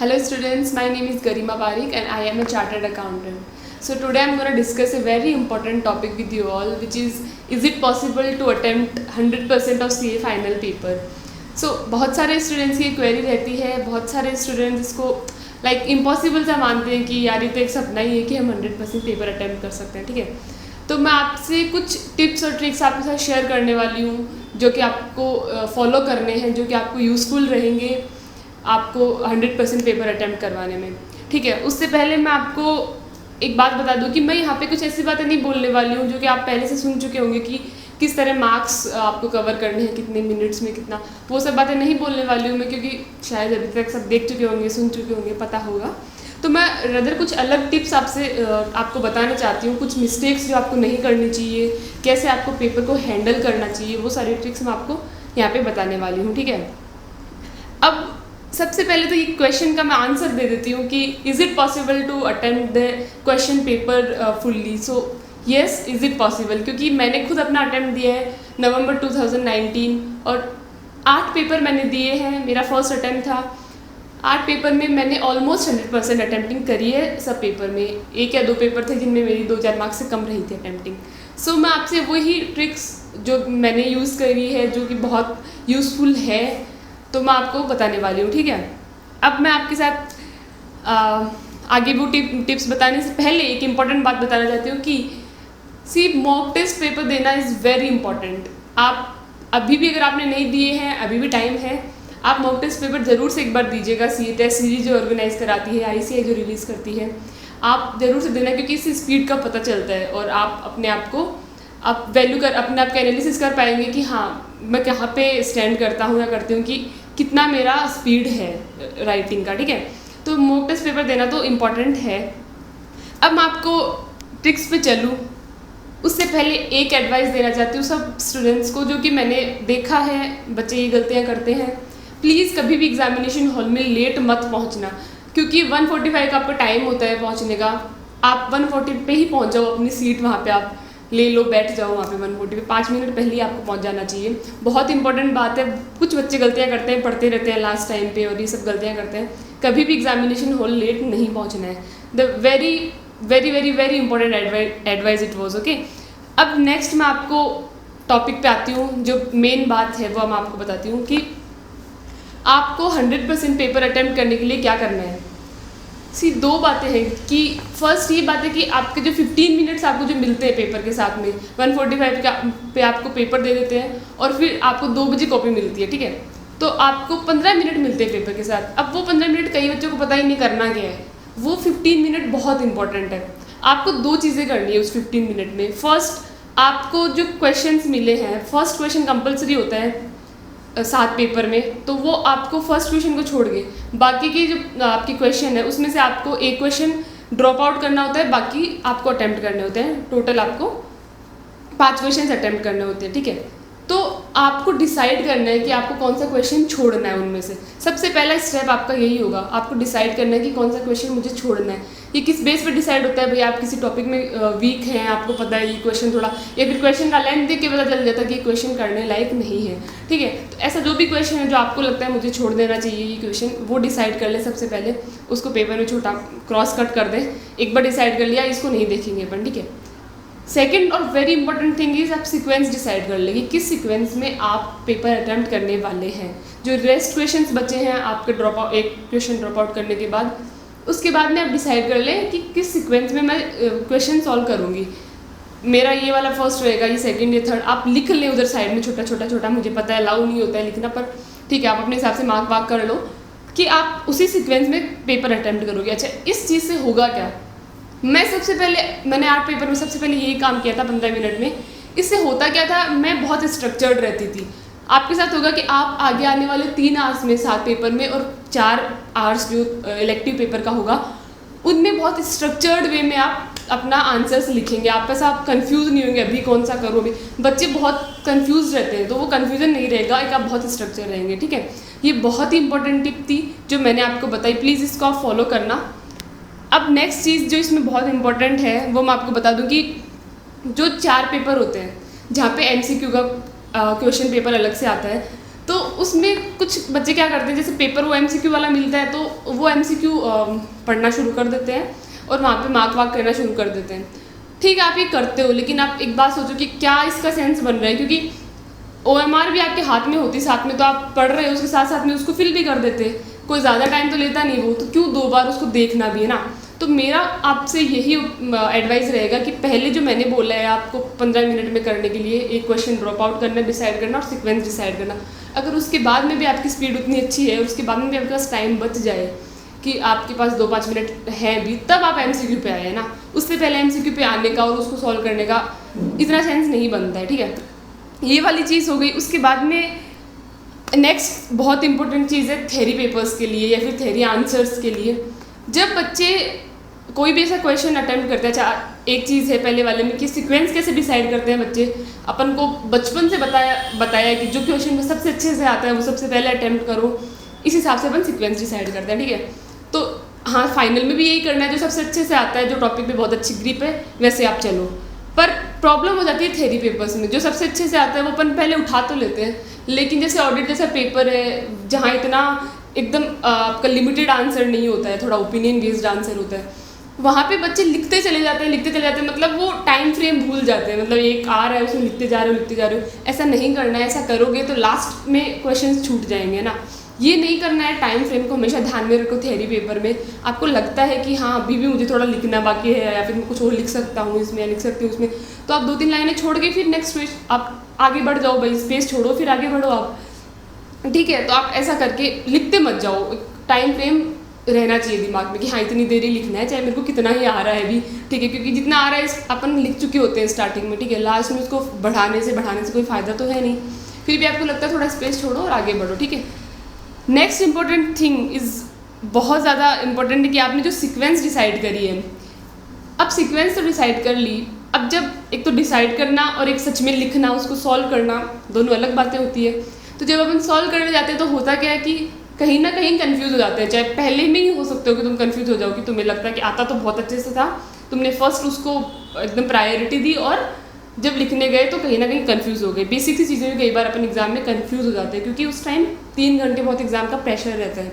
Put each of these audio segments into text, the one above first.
Hello students, my name is Garima Parikh and I am a chartered accountant. So today I am going to discuss a very important topic with you all, which is it possible to attempt 100% of CA final paper? So बहुत सारे students की query रहती है, बहुत सारे students इसको impossible सा मानते हैं कि यार ये तो एक सपना ही है कि हम 100% पेपर अटेम्प्ट कर सकते हैं, ठीक है। तो मैं आपसे कुछ टिप्स और ट्रिक्स आपके साथ शेयर करने वाली हूँ जो कि आपको फॉलो करने हैं, जो कि आपको यूज़फुल रहेंगे आपको 100% पेपर अटेम्प्ट करवाने में, ठीक है। उससे पहले मैं आपको एक बात बता दूं कि मैं यहाँ पे कुछ ऐसी बातें नहीं बोलने वाली हूँ जो कि आप पहले से सुन चुके होंगे कि किस तरह मार्क्स आपको कवर करने हैं, कितने मिनट्स में कितना, वो सब बातें नहीं बोलने वाली हूँ मैं, क्योंकि शायद अभी तक सब देख चुके होंगे, सुन चुके होंगे, पता होगा। तो मैं रदर कुछ अलग टिप्स आपको बताना चाहती हूँ, कुछ मिस्टेक्स जो आपको नहीं करनी चाहिए, कैसे आपको पेपर को हैंडल करना चाहिए, वो सारी ट्रिक्स मैं आपको यहाँ पे बताने वाली हूँ, ठीक है। अब सबसे पहले तो ये क्वेश्चन का मैं आंसर दे देती हूँ कि is it possible to attempt the question paper fully. So yes, is it possible, क्योंकि मैंने खुद अपना अटेम्प्ट दिया है नवंबर 2019 और 8 पेपर मैंने दिए हैं। मेरा फर्स्ट अटेम्प्ट था। 8 पेपर में मैंने ऑलमोस्ट 100% अटेम्प्टिंग करी है। सब पेपर में 1 या 2 पेपर थे जिनमें मेरी 2-4 मार्क्स से कम रही थी अटेम्प्टिंग। सो मैं आपसे वही ट्रिक्स जो मैंने यूज़ करी है, जो कि बहुत यूज़फुल है, तो मैं आपको बताने वाली हूँ, ठीक है। अब मैं आपके साथ आगे वो टिप्स बताने से पहले एक इम्पॉर्टेंट बात बताना चाहती हूँ कि मॉक टेस्ट पेपर देना इज़ वेरी इंपॉर्टेंट। आप अभी भी अगर आपने नहीं दिए हैं, अभी भी टाइम है, आप मॉक टेस्ट पेपर ज़रूर से एक बार दीजिएगा। CA टेस्ट सीरीज जो ऑर्गेनाइज कराती है, ICAI जो रिलीज़ करती है, आप ज़रूर से देना, क्योंकि इससे स्पीड का पता चलता है और आप अपने आप को आप अपने आप का एनालिसिस कर पाएंगे कि हाँ मैं कहाँ पे स्टैंड करता हूँ या करती हूँ, कि कितना मेरा स्पीड है राइटिंग का, ठीक है। तो मॉक टेस्ट पेपर देना तो इम्पॉर्टेंट है। अब मैं आपको ट्रिक्स पे चलूँ उससे पहले एक एडवाइस देना चाहती हूँ सब स्टूडेंट्स को, जो कि मैंने देखा है बच्चे ये गलतियाँ करते हैं। प्लीज़ कभी भी एग्जामिनेशन हॉल में लेट मत पहुँचना, क्योंकि 1:45 का आपका टाइम होता है पहुँचने का। आप 1:40 पे ही पहुँच जाओ अपनी सीट, वहाँ पे आप ले लो, बैठ जाओ वहाँ पे 1:40 पे। 5 मिनट पहले ही आपको पहुँच जाना चाहिए। बहुत इंपॉर्टेंट बात है। कुछ बच्चे गलतियाँ करते हैं, पढ़ते रहते हैं लास्ट टाइम पे और ये सब गलतियाँ करते हैं। कभी भी एग्जामिनेशन हॉल लेट नहीं पहुँचना है। The very very very very important advice it was, okay. अब नेक्स्ट मैं आपको टॉपिक पे आती हूँ, जो मेन बात है वो मैं आपको बताती हूँ कि आपको 100% पेपर अटेम्प्ट करने के लिए क्या करना है। 2 बातें हैं कि फर्स्ट ये बात है कि आपके जो 15 मिनट्स आपको जो मिलते हैं पेपर के साथ में, 1:45 पे आपको पेपर दे देते हैं और फिर आपको 2 बजे कॉपी मिलती है, ठीक है। तो आपको 15 मिनट मिलते हैं पेपर के साथ। अब वो 15 मिनट कई बच्चों को पता ही नहीं करना क्या है। वो 15 मिनट बहुत इंपॉर्टेंट है। आपको 2 चीज़ें करनी है उस 15 मिनट में। फर्स्ट, आपको जो क्वेश्चंस मिले हैं, फर्स्ट क्वेश्चन कंपलसरी होता है 7 पेपर में, तो वो आपको फर्स्ट क्वेश्चन को छोड़ के बाकी की जो आपकी क्वेश्चन है उसमें से आपको एक क्वेश्चन ड्रॉप आउट करना होता है, बाकी आपको अटेम्प्ट करने होते हैं। टोटल आपको 5 क्वेश्चन अटेम्प्ट करने होते हैं, ठीक है। तो आपको डिसाइड करना है कि आपको कौन सा क्वेश्चन छोड़ना है उनमें से। सबसे पहला स्टेप आपका यही होगा, आपको डिसाइड करना है कि कौन सा क्वेश्चन मुझे छोड़ना है। ये किस बेस पे डिसाइड होता है भाई, आप किसी टॉपिक में वीक हैं, आपको पता है ये क्वेश्चन थोड़ा, या फिर क्वेश्चन का लेंथ देख के पता चल जाता है कि क्वेश्चन करने लायक नहीं है, ठीक है। तो ऐसा जो भी क्वेश्चन है जो आपको लगता है मुझे छोड़ देना चाहिए ये क्वेश्चन, वो डिसाइड कर ले सबसे पहले। उसको पेपर में छोटा क्रॉस कट कर दें। एक बार डिसाइड कर लिया, इसको नहीं देखेंगे अपन, ठीक है। सेकेंड और वेरी इंपॉर्टेंट थिंग इज आप सीक्वेंस डिसाइड कर लेंगे, किस सीक्वेंस में आप पेपर अटेम्प्ट करने वाले हैं। जो रेस्ट क्वेश्चंस बचे हैं आपके एक क्वेश्चन ड्रॉप आउट करने के बाद, उसके बाद में आप डिसाइड कर लें कि किस सीक्वेंस में मैं क्वेश्चन सॉल्व करूँगी। मेरा ये वाला फर्स्ट रहेगा, ये सेकंड, ये थर्ड। आप लिख लें उधर साइड में छोटा छोटा छोटा। मुझे पता है अलाउ नहीं होता है लिखना, पर ठीक है, आप अपने हिसाब से मार्क वार्क कर लो कि आप उसी सीक्वेंस में पेपर अटेम्प्ट करोगे। अच्छा, इस चीज़ से होगा क्या, मैंने 8 पेपर में सबसे पहले यही काम किया था 15 मिनट में। इससे होता क्या था, मैं बहुत स्ट्रक्चर्ड रहती थी। आपके साथ होगा कि आप आगे आने वाले 3 आवर्स में 7 पेपर में और 4 आवर्स जो इलेक्टिव पेपर का होगा, उनमें बहुत स्ट्रक्चर्ड वे में आप अपना आंसर्स लिखेंगे। आप ऐसा आप कंफ्यूज नहीं होंगे अभी कौन सा करो। अभी बच्चे बहुत कंफ्यूज रहते हैं, तो वो कंफ्यूजन नहीं रहेगा, एक आप बहुत स्ट्रक्चर रहेंगे, ठीक है। ये बहुत ही इंपॉर्टेंट टिप थी जो मैंने आपको बताई। प्लीज़ इसको आप फॉलो करना। अब नेक्स्ट चीज़ जो इसमें बहुत इंपॉर्टेंट है वो मैं आपको बता दूं कि जो 4 पेपर होते हैं जहाँ पे MCQ का क्वेश्चन पेपर अलग से आता है, तो उसमें कुछ बच्चे क्या करते हैं, जैसे पेपर वो MCQ वाला मिलता है तो वो MCQ पढ़ना शुरू कर देते हैं और वहाँ पे मार्क वार्क करना शुरू कर देते हैं। ठीक है, आप ये करते हो, लेकिन आप एक बात सोचो कि क्या इसका सेंस बन रहा है, क्योंकि OMR भी आपके हाथ में होती साथ में, तो आप पढ़ रहे हो उसके साथ साथ में उसको फिल भी कर देते, कोई ज़्यादा टाइम तो लेता नहीं वो, तो क्यों 2 बार उसको देखना भी, है ना। तो मेरा आपसे यही एडवाइस रहेगा कि पहले जो मैंने बोला है आपको 15 मिनट में करने के लिए, एक क्वेश्चन ड्रॉप आउट करना, डिसाइड करना और सीक्वेंस डिसाइड करना। अगर उसके बाद में भी आपकी स्पीड उतनी अच्छी है और उसके बाद में भी आपके पास टाइम बच जाए कि आपके पास 2-5 मिनट है भी, तब आप MCQ पे आए ना। उससे पहले MCQ पे आने का और उसको सॉल्व करने का इतना सेंस नहीं बनता है, ठीक है। ये वाली चीज़ हो गई। उसके बाद में नेक्स्ट बहुत इंपॉर्टेंट चीज़ है थ्योरी पेपर्स के लिए या फिर थ्योरी आंसर्स के लिए। जब बच्चे कोई भी ऐसा क्वेश्चन अटेम्प्ट करते हैं, अच्छा एक चीज़ है पहले वाले में कि सीक्वेंस कैसे डिसाइड करते हैं बच्चे, अपन को बचपन से बताया कि जो क्वेश्चन में सबसे अच्छे से आता है वो सबसे पहले अटेम्प्ट करो, इस हिसाब से अपन सीक्वेंस डिसाइड करते हैं, ठीक है। तो हाँ, फाइनल में भी यही करना है, जो सबसे अच्छे से आता है, जो टॉपिक पे बहुत अच्छी ग्रिप है वैसे आप चलो। पर प्रॉब्लम हो जाती है थ्योरी पेपर्स में, जो सबसे अच्छे से आता है वो अपन पहले उठा तो लेते हैं, लेकिन जैसे ऑडिट जैसा पेपर है जहाँ इतना एकदम आपका लिमिटेड आंसर नहीं होता है, थोड़ा ओपिनियन बेस्ड आंसर होता है, वहाँ पे बच्चे लिखते चले जाते हैं, मतलब वो टाइम फ्रेम भूल जाते हैं, मतलब एक आ रहा है उसमें लिखते जा रहे हो। ऐसा नहीं करना है, ऐसा करोगे तो लास्ट में क्वेश्चन छूट जाएंगे ना। ये नहीं करना है, टाइम फ्रेम को हमेशा ध्यान में रखो। थ्योरी पेपर में आपको लगता है कि हाँ अभी भी मुझे थोड़ा लिखना बाकी है या फिर मैं कुछ और लिख सकता हूँ इसमें या लिख सकती हूँ उसमें, तो आप 2-3 लाइनें छोड़ के फिर नेक्स्ट पेज आप आगे बढ़ जाओ, भाई स्पेस छोड़ो फिर आगे बढ़ो आप, ठीक है। तो आप ऐसा करके लिखते मत जाओ, टाइम फ्रेम रहना चाहिए दिमाग में कि हाँ इतनी देर ही लिखना है, चाहे मेरे को कितना ही आ रहा है भी, ठीक है, क्योंकि जितना आ रहा है अपन लिख चुके होते हैं स्टार्टिंग में, ठीक है। लास्ट में उसको बढ़ाने से कोई फ़ायदा तो है नहीं, फिर भी आपको लगता है थोड़ा स्पेस छोड़ो और आगे बढ़ो, ठीक है। नेक्स्ट इंपॉर्टेंट थिंग इज़ बहुत ज़्यादा इंपॉर्टेंट है कि आपने जो सीक्वेंस डिसाइड करी है, अब सीक्वेंस तो डिसाइड कर ली, अब जब एक तो डिसाइड करना और एक सच में लिखना, उसको सॉल्व करना, दोनों अलग बातें होती है। तो जब अपन सॉल्व करने जाते हैं तो होता क्या है कि कहीं ना कहीं कंफ्यूज हो जाते हैं, चाहे पहले में ही हो सकते हो कि तुम कंफ्यूज हो जाओ कि तुम्हें लगता है कि आता तो बहुत अच्छे से था, तुमने फर्स्ट उसको एकदम प्रायोरिटी दी और जब लिखने गए तो कहीं ना कहीं कंफ्यूज हो गए। बेसिक सी चीज़ें भी कई बार अपन एग्जाम में कंफ्यूज हो जाते हैं, क्योंकि उस टाइम 3 घंटे बहुत एग्जाम का प्रेशर रहता है।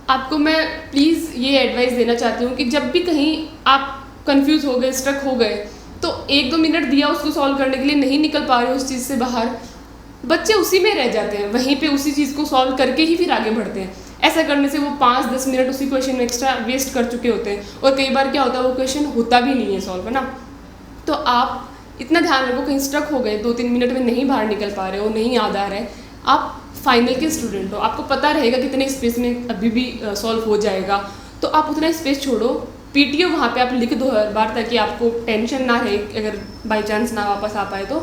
आपको मैं प्लीज़ ये एडवाइस देना चाहती हूँ कि जब भी कहीं आप कंफ्यूज हो गए, स्ट्रक हो गए, तो 1-2 मिनट दिया उसको सॉल्व करने के लिए, नहीं निकल पा रहे उस चीज़ से बाहर, बच्चे उसी में रह जाते हैं, वहीं पे उसी चीज़ को सॉल्व करके ही फिर आगे बढ़ते हैं। ऐसा करने से वो 5-10 मिनट उसी क्वेश्चन में एक्स्ट्रा वेस्ट कर चुके होते हैं, और कई बार क्या होता है वो क्वेश्चन होता भी नहीं है सॉल्व, है ना। तो आप इतना ध्यान रखो, कहीं स्ट्रक हो गए 2-3 मिनट में नहीं बाहर निकल पा रहे हो, नहीं याद आ रहा है, आप फाइनल के स्टूडेंट हो, आपको पता रहेगा कितने स्पेस में अभी भी सॉल्व हो जाएगा, तो आप उतना स्पेस छोड़ो। PTO वहाँ पे आप लिख दो हर बार, ताकि आपको टेंशन ना रहे अगर बाई चांस ना वापस आ पाए तो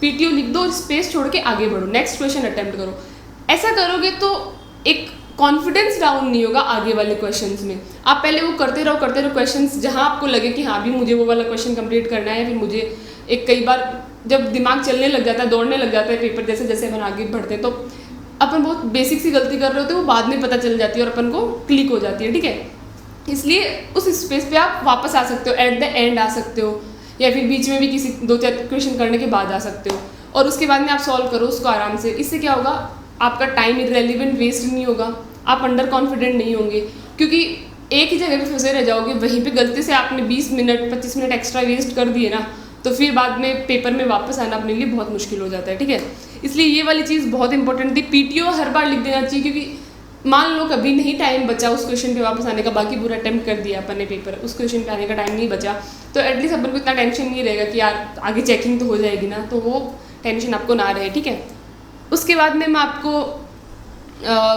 PTO लिख दो और स्पेस छोड़ के आगे बढ़ो, नेक्स्ट क्वेश्चन अटेम्प्ट करो। ऐसा करोगे तो एक कॉन्फिडेंस डाउन नहीं होगा आगे वाले क्वेश्चंस में। आप पहले वो करते रहो क्वेश्चंस, जहाँ आपको लगे कि हाँ भी मुझे वो वाला क्वेश्चन कंप्लीट करना है, फिर मुझे एक कई बार जब दिमाग चलने लग जाता है, दौड़ने लग जाता है पेपर जैसे जैसे अपन आगे बढ़ते हैं, तो अपन बहुत बेसिक सी गलती कर रहे होते हैं, वो बाद में पता चल जाती है और अपन को क्लिक हो जाती है, ठीक है। इसलिए उस स्पेस पे आप वापस आ सकते हो, एट द एंड आ सकते हो, या फिर बीच में भी किसी 2-4 क्वेश्चन करने के बाद आ सकते हो, और उसके बाद में आप सॉल्व करो उसको आराम से। इससे क्या होगा, आपका टाइम इररेलेवेंट वेस्ट नहीं होगा, आप अंडर कॉन्फिडेंट नहीं होंगे, क्योंकि एक ही जगह पे फंसे रह जाओगे, वहीं पे गलती से आपने 20 मिनट 25 मिनट एक्स्ट्रा वेस्ट कर दिए ना, तो फिर बाद में पेपर में वापस आना अपने लिए बहुत मुश्किल हो जाता है, ठीक है। इसलिए ये वाली चीज़ बहुत इंपॉर्टेंट थी। PTO हर बार लिख देना चाहिए, क्योंकि मान लो कभी नहीं टाइम बचा उस क्वेश्चन पे वापस आने का, बाकी पूरा अटेम्प्ट कर दिया अपन ने पेपर, उस क्वेश्चन पे आने का टाइम नहीं बचा, तो एटलीस्ट अपन को इतना टेंशन नहीं रहेगा कि यार आगे चेकिंग तो हो जाएगी ना, तो वो टेंशन आपको ना रहे, ठीक है। उसके बाद में मैं आपको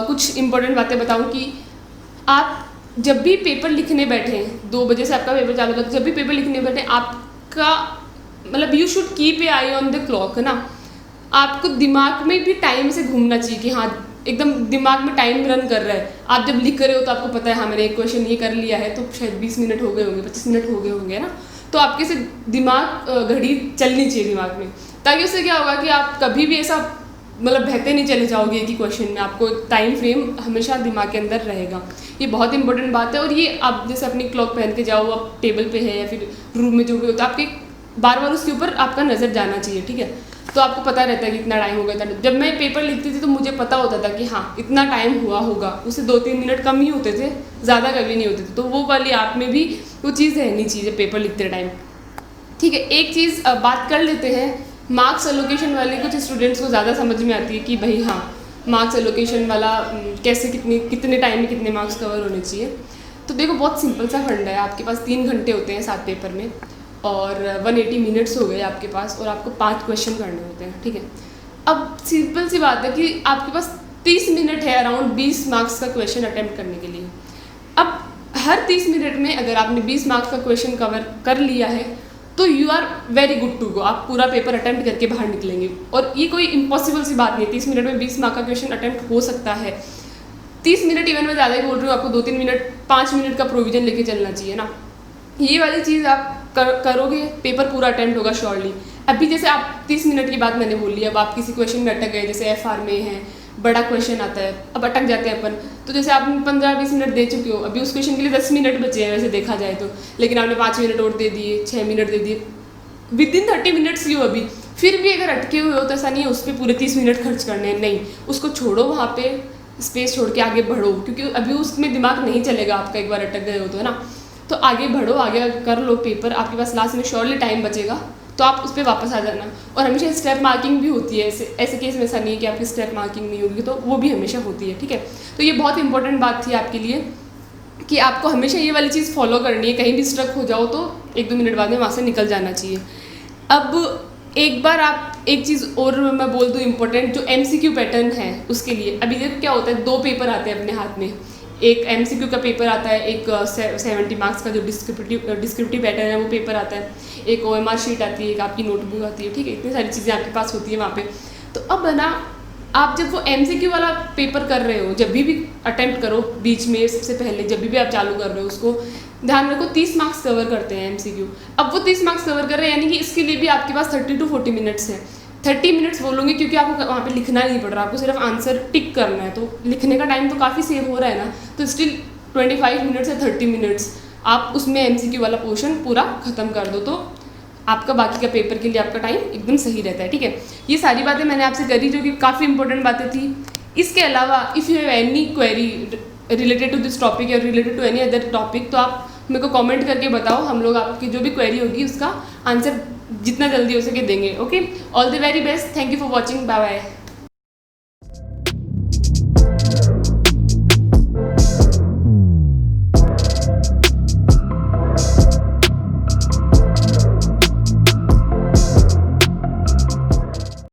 कुछ इंपॉर्टेंट बातें बताऊँ कि आप जब भी पेपर लिखने बैठे, 2 बजे से आपका पेपर चालू होता है, जब भी पेपर लिखने बैठे आपका मतलब you should keep a I on the clock, है ना। आपको दिमाग में भी टाइम से घूमना चाहिए कि हाँ एकदम दिमाग में टाइम रन कर रहा है। आप जब लिख रहे हो तो आपको पता है हाँ मैंने एक क्वेश्चन ये कर लिया है, तो शायद 20 मिनट हो गए होंगे, 25 मिनट हो गए होंगे ना, तो आपके से दिमाग घड़ी चलनी चाहिए दिमाग में, ताकि उससे क्या होगा कि आप कभी भी ऐसा मतलब बहते नहीं चले जाओगे एक ही क्वेश्चन में, आपको एक टाइम फ्रेम हमेशा दिमाग के अंदर रहेगा। ये बहुत इंपॉर्टेंट बात है, और ये आप जैसे अपनी क्लॉक पहन के जाओ, आप टेबल पे है या फिर रूम में जो भी होता है, आपके बार बार उसके ऊपर आपका नज़र जाना चाहिए, ठीक है। तो आपको पता रहता है कि इतना टाइम हो गया था। जब मैं पेपर लिखती थी तो मुझे पता होता था कि हाँ इतना टाइम हुआ होगा, उससे 2-3 मिनट कम ही होते थे, ज़्यादा कभी नहीं होते थे। तो वो वाली आप में भी वो चीज़ रहनी चाहिए पेपर लिखते टाइम, ठीक है। एक चीज़ बात कर लेते हैं मार्क्स एलोकेशन वाली। कुछ स्टूडेंट्स को ज़्यादा समझ में आती है कि भाई हाँ मार्क्स एलोकेशन वाला कैसे कितने टाइम में कितने मार्क्स कवर होने चाहिए। तो देखो बहुत सिंपल सा फंड है। आपके पास 3 घंटे होते हैं 7 पेपर में और 180 मिनट्स हो गए आपके पास, और आपको 5 क्वेश्चन करने होते हैं, ठीक है। अब सिंपल सी बात है कि आपके पास 30 मिनट है अराउंड 20 मार्क्स का क्वेश्चन अटैम्प्ट करने के लिए। अब हर 30 मिनट में अगर आपने 20 मार्क्स का क्वेश्चन कवर कर लिया है तो you are very good to go, आप पूरा पेपर अटैम्प्ट करके बाहर निकलेंगे। और ये कोई इम्पॉसिबल सी बात नहीं है, 30 मिनट में 20 मार्क का क्वेश्चन अटैम्प्ट हो सकता है। 30 मिनट इवन मैं ज़्यादा ही बोल रही हूँ, आपको 2-3 मिनट 5 मिनट का प्रोविजन लेके चलना चाहिए ना। ये वाली चीज़ आप करोगे पेपर पूरा अटैम्प्ट होगा श्योरली। अभी जैसे आप 30 मिनट की बात मैंने बोली, अब आप किसी क्वेश्चन में अटक गए, जैसे FR में है बड़ा क्वेश्चन आता है, अब अटक जाते हैं अपन, तो जैसे आपने 15-20 मिनट दे चुके हो, अभी उस क्वेश्चन के लिए 10 मिनट बचे हैं वैसे देखा जाए तो, लेकिन आपने 5 मिनट और दे दिए, 6 मिनट दे दिए, विद इन 30 मिनट्स ही हो अभी, फिर भी अगर अटके हुए हो तो ऐसा नहीं है उस पर पूरे 30 मिनट खर्च करने हैं, नहीं, उसको छोड़ो, वहाँ पे स्पेस छोड़ के आगे बढ़ो, क्योंकि अभी उसमें दिमाग नहीं चलेगा आपका, एक बार अटक गए हो तो, है ना। तो आगे बढ़ो, आगे कर लो पेपर, आपके पास लास्ट में श्योरली टाइम बचेगा, तो आप उस पर वापस आ जाना। और हमेशा स्टेप मार्किंग भी होती है, ऐसे केस में ऐसा नहीं है कि आपकी स्टेप मार्किंग नहीं होगी, तो वो भी हमेशा होती है, ठीक है। तो ये बहुत इंपॉर्टेंट बात थी आपके लिए कि आपको हमेशा ये वाली चीज़ फॉलो करनी है। कहीं भी स्ट्रक हो जाओ तो 1-2 मिनट बाद में वहाँ से निकल जाना चाहिए। अब एक बार आप एक चीज़ और मैं बोल दूँ इम्पोर्टेंट, जो MCQ पैटर्न है उसके लिए। अभी देखो क्या होता है, 2 पेपर आते हैं अपने हाथ में, एक MCQ का पेपर आता है, एक 70 मार्क्स का जो डिस्क्रिप्टिव पैटर्न है वो पेपर आता है, एक OMR शीट आती है, एक आपकी नोटबुक आती है, ठीक है। इतनी सारी चीज़ें आपके पास होती है वहाँ पे। तो अब है ना, आप जब वो MCQ वाला पेपर कर रहे हो, जब भी अटेम्प्ट करो, बीच में सबसे पहले जब भी आप चालू कर रहे हो, उसको ध्यान रखो 30 मार्क्स कवर करते हैं MCQ। अब वो 30 मार्क्स कवर कर रहे हैं, यानी कि इसके लिए भी आपके पास 30 to 40 मिनट्स है। 30 मिनट्स बोलूँगी क्योंकि आपको वहाँ पे लिखना नहीं पड़ रहा, आपको सिर्फ आंसर टिक करना है, तो लिखने का टाइम तो काफ़ी सेव हो रहा है ना। तो स्टिल 25 मिनट्स या 30 मिनट्स आप उसमें MCQ वाला पोर्शन पूरा ख़त्म कर दो, तो आपका बाकी का पेपर के लिए आपका टाइम एकदम सही रहता है, ठीक है। ये सारी बातें मैंने आपसे करी जो कि काफ़ी इंपॉर्टेंट बातें थी। इसके अलावा if you have any query related to this topic या related to any other topic, तो आप मेरे को कमेंट करके बताओ, हम लोग आपकी जो भी क्वेरी होगी उसका आंसर जितना जल्दी हो सके देंगे। Okay, all the very best, thank you for watching, bye bye.